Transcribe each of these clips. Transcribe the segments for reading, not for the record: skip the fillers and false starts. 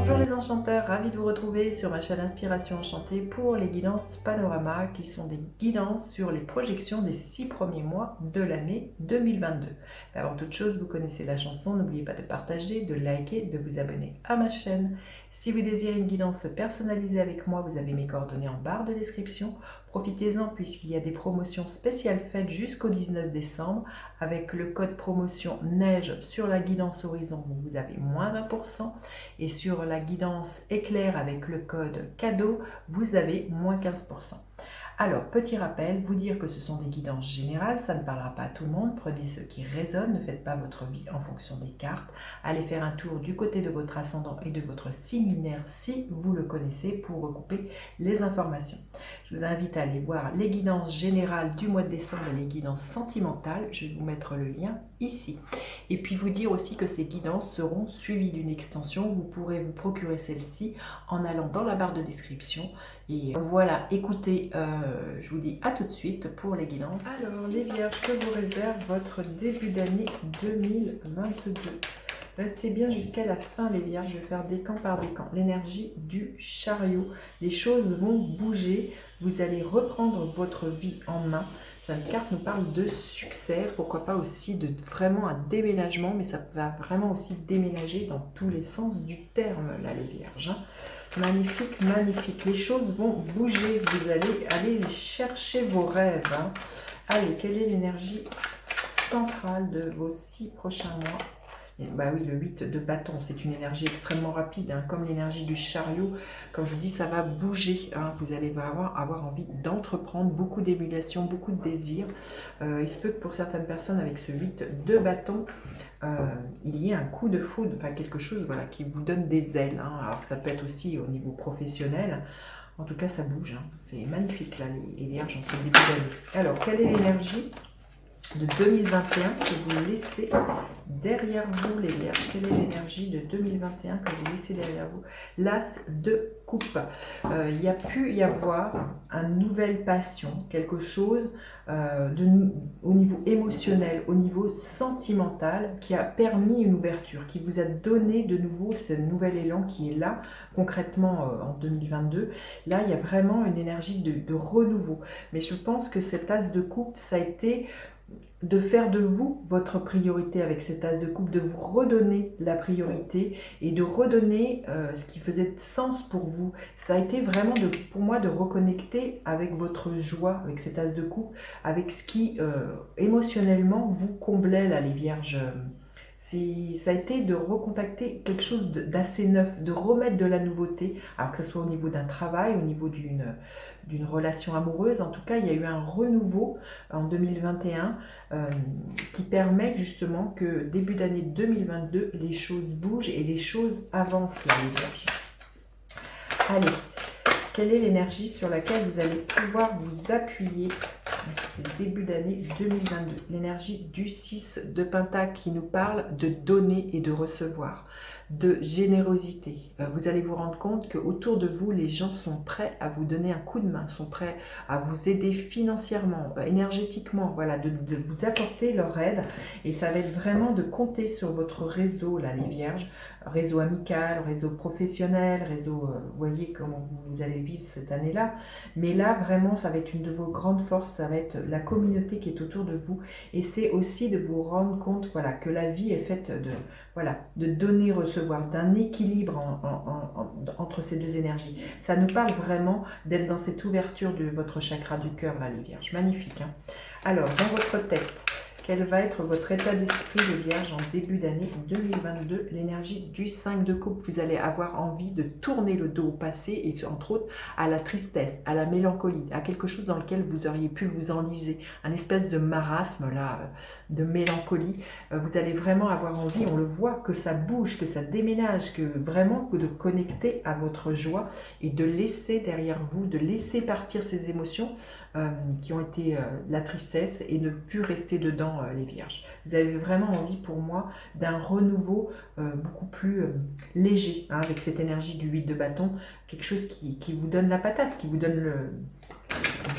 Bonjour les enchanteurs, ravi de vous retrouver sur ma chaîne Inspiration Enchantée pour les guidances Panorama qui sont des guidances sur les projections des 6 premiers mois de l'année 2022. Mais avant toute chose, vous connaissez la chanson, n'oubliez pas de partager, de liker, de vous abonner à ma chaîne. Si vous désirez une guidance personnalisée avec moi, vous avez mes coordonnées en barre de description. Profitez-en puisqu'il y a des promotions spéciales faites jusqu'au 19 décembre. Avec le code promotion neige sur la guidance horizon, vous avez moins 20%. Et sur la guidance éclair avec le code cadeau, vous avez moins 15%. Alors, petit rappel, vous dire que ce sont des guidances générales, ça ne parlera pas à tout le monde, prenez ce qui résonne, ne faites pas votre vie en fonction des cartes, allez faire un tour du côté de votre ascendant et de votre signe lunaire si vous le connaissez pour recouper les informations. Je vous invite à aller voir les guidances générales du mois de décembre et les guidances sentimentales, je vais vous mettre le lien ici. Et puis vous dire aussi que ces guidances seront suivies d'une extension, vous pourrez vous procurer celle-ci en allant dans la barre de description. Et voilà, écoutez, je vous dis à tout de suite pour les guidances. Alors les vierges, que vous réserve votre début d'année 2022? Restez bien jusqu'à la fin les vierges, je vais faire décan par décan. L'énergie du chariot, les choses vont bouger, vous allez reprendre votre vie en main. Cette carte nous parle de succès, pourquoi pas aussi de vraiment un déménagement, mais ça va vraiment aussi déménager dans tous les sens du terme là les vierges. Magnifique, magnifique. Les choses vont bouger. Vous allez aller chercher vos rêves. Allez, quelle est l'énergie centrale de vos 6 prochains mois? Bah oui, le 8 de bâton, c'est une énergie extrêmement rapide, comme l'énergie du chariot. Quand je vous dis ça va bouger, vous allez avoir envie d'entreprendre, beaucoup d'émulation, beaucoup de désir. Il se peut que pour certaines personnes, avec ce 8 de bâton, il y ait un coup de foudre, enfin quelque chose voilà, qui vous donne des ailes. Alors ça peut être aussi au niveau professionnel. En tout cas, ça bouge. C'est magnifique, là, les vierges en ce début d'année. Alors, quelle est l'énergie de 2021 que vous laissez derrière vous les vierges? Quelle est l'énergie de 2021 que vous laissez derrière vous? L'as de coupe. Il y a pu y avoir une nouvelle passion, quelque chose au niveau émotionnel, au niveau sentimental, qui a permis une ouverture, qui vous a donné de nouveau ce nouvel élan qui est là, concrètement en 2022. Là, il y a vraiment une énergie de renouveau. Mais je pense que cet as de coupe, ça a été de faire de vous votre priorité avec cet as de coupe, de vous redonner la priorité et de redonner ce qui faisait sens pour vous. Ça a été vraiment pour moi de reconnecter avec votre joie, avec cet as de coupe, avec ce qui émotionnellement vous comblait là les vierges. Ça a été de recontacter quelque chose d'assez neuf, de remettre de la nouveauté, alors que ce soit au niveau d'un travail, au niveau d'une relation amoureuse. En tout cas, il y a eu un renouveau en 2021 qui permet justement que début d'année 2022, les choses bougent et les choses avancent là, les vierges. Allez, quelle est l'énergie sur laquelle vous allez pouvoir vous appuyer? C'est le début d'année 2022. L'énergie du 6 de Pentacle qui nous parle de donner et de recevoir, de générosité. Vous allez vous rendre compte qu'autour de vous, les gens sont prêts à vous donner un coup de main, sont prêts à vous aider financièrement, énergétiquement, voilà, de vous apporter leur aide. Et ça va être vraiment de compter sur votre réseau, là, les vierges, réseau amical, réseau professionnel, réseau, vous voyez comment vous allez vivre cette année-là. Mais là, vraiment, ça va être une de vos grandes forces, ça va être la communauté qui est autour de vous. Et c'est aussi de vous rendre compte, voilà, que la vie est faite de donner, recevoir, d'un équilibre entre ces deux énergies. Ça nous parle vraiment d'être dans cette ouverture de votre chakra du cœur, là, les vierges. Magnifique. Alors, dans votre tête, quel va être votre état d'esprit, les vierges, en début d'année 2022? L'énergie du 5 de coupe, vous allez avoir envie de tourner le dos au passé et entre autres à la tristesse, à la mélancolie, à quelque chose dans lequel vous auriez pu vous enliser, un espèce de marasme là, de mélancolie. Vous allez vraiment avoir envie, on le voit, que ça bouge, que ça déménage, que vraiment de connecter à votre joie et de laisser derrière vous, de laisser partir ces émotions qui ont été la tristesse et ne plus rester dedans les vierges. Vous avez vraiment envie pour moi d'un renouveau beaucoup plus léger avec cette énergie du 8 de bâton, quelque chose qui vous donne la patate, qui vous donne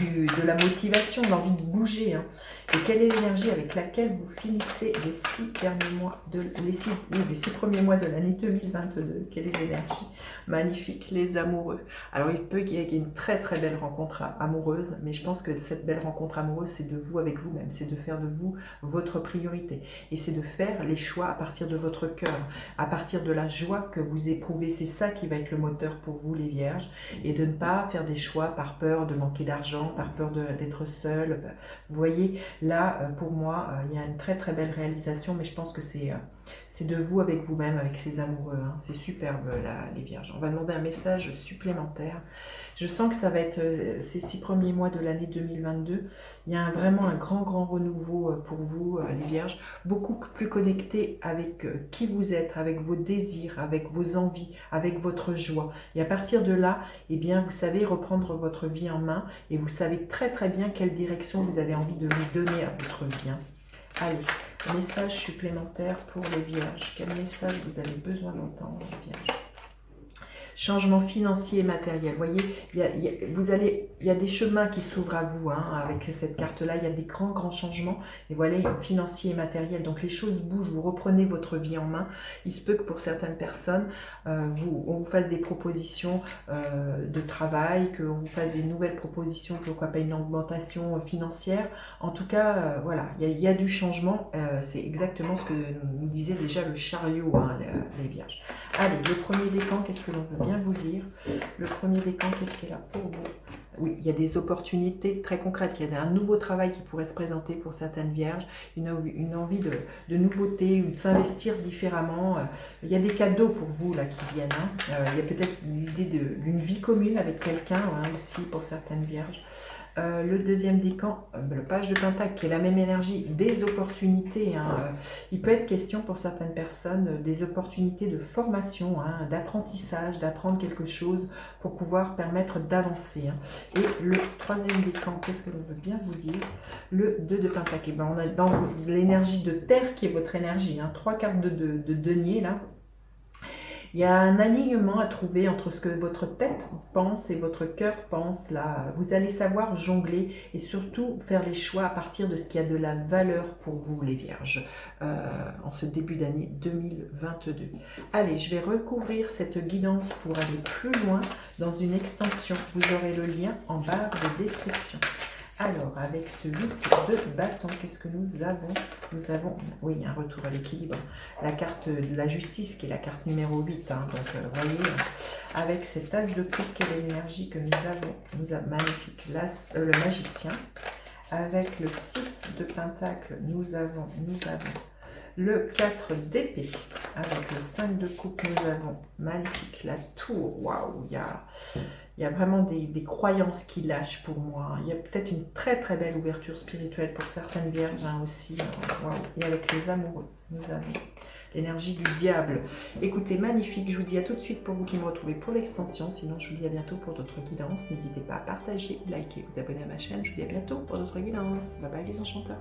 de la motivation, de l'envie de bouger. Hein. Et quelle est l'énergie avec laquelle vous finissez les 6 derniers mois, les six premiers mois de l'année 2022? Quelle est l'énergie? Magnifique, les amoureux. Alors il peut qu'il y ait une très très belle rencontre amoureuse, mais je pense que cette belle rencontre amoureuse, c'est de vous avec vous-même, c'est de faire de vous votre priorité. Et c'est de faire les choix à partir de votre cœur, à partir de la joie que vous éprouvez. C'est ça qui va être le moteur pour vous les vierges. Et de ne pas faire des choix par peur de manquer d'argent, par peur d'être seul. Vous voyez, là, pour moi, il y a une très très belle réalisation, mais je pense que c'est de vous avec vous-même, avec ces amoureux. Hein. C'est superbe, là, les vierges. On va demander un message supplémentaire. Je sens que ça va être ces 6 premiers mois de l'année 2022. Il y a vraiment un grand renouveau pour vous, les vierges. Beaucoup plus connecté avec qui vous êtes, avec vos désirs, avec vos envies, avec votre joie. Et à partir de là, eh bien, vous savez reprendre votre vie en main et vous savez très très bien quelle direction vous avez envie de lui donner à votre vie. Hein. Allez, message supplémentaire pour les vierges. Quel message vous avez besoin d'entendre, les vierges? Changement financier et matériel. Vous voyez, il y a des chemins qui s'ouvrent à vous hein, avec cette carte-là. Il y a des grands changements. Et voilà, financier et matériel. Donc les choses bougent. Vous reprenez votre vie en main. Il se peut que pour certaines personnes, on vous fasse des propositions de travail, qu'on vous fasse des nouvelles propositions, pourquoi pas une augmentation financière. En tout cas, voilà, il y a du changement. C'est exactement ce que nous disait déjà le chariot, hein, les vierges. Allez, le premier décan, qu'est-ce que l'on veut bien vous dire? Le premier décan, qu'est-ce qu'il est là pour vous? Oui, il y a des opportunités très concrètes. Il y a un nouveau travail qui pourrait se présenter pour certaines vierges, une envie de nouveauté ou de s'investir différemment. Il y a des cadeaux pour vous là qui viennent. Hein. Il y a peut-être l'idée d'une vie commune avec quelqu'un hein, aussi pour certaines vierges. Le deuxième décan, le page de pentacle, qui est la même énergie, des opportunités. Hein, il peut être question pour certaines personnes des opportunités de formation, hein, d'apprentissage, d'apprendre quelque chose pour pouvoir permettre d'avancer. Hein. Et le troisième décan, qu'est-ce que l'on veut bien vous dire? Le 2 de pentacle. Ben, on a dans l'énergie de terre qui est votre énergie. Hein, 3 cartes de denier là. Il y a un alignement à trouver entre ce que votre tête pense et votre cœur pense. Là, vous allez savoir jongler et surtout faire les choix à partir de ce qui a de la valeur pour vous, les vierges, en ce début d'année 2022. Allez, je vais recouvrir cette guidance pour aller plus loin dans une extension. Vous aurez le lien en barre de description. Alors, avec ce 8 de bâton, qu'est-ce que nous avons? Nous avons, oui, un retour à l'équilibre. La carte de la justice, qui est la carte numéro 8. Hein, donc, vous voyez, avec cet as de coupe, quelle est l'énergie que nous avons? Nous avons magnifique le magicien. Avec le 6 de pentacle, nous avons le 4 d'épée. Avec le 5 de coupe, nous avons magnifique la tour. Waouh, il y a vraiment des croyances qui lâchent pour moi. Il y a peut-être une très très belle ouverture spirituelle pour certaines vierges hein, aussi. Wow. Et avec les amoureux, nous avons l'énergie du diable. Écoutez, magnifique. Je vous dis à tout de suite pour vous qui me retrouvez pour l'extension. Sinon, je vous dis à bientôt pour d'autres guidances. N'hésitez pas à partager, liker, vous abonner à ma chaîne. Je vous dis à bientôt pour d'autres guidances. Bye bye les enchanteurs.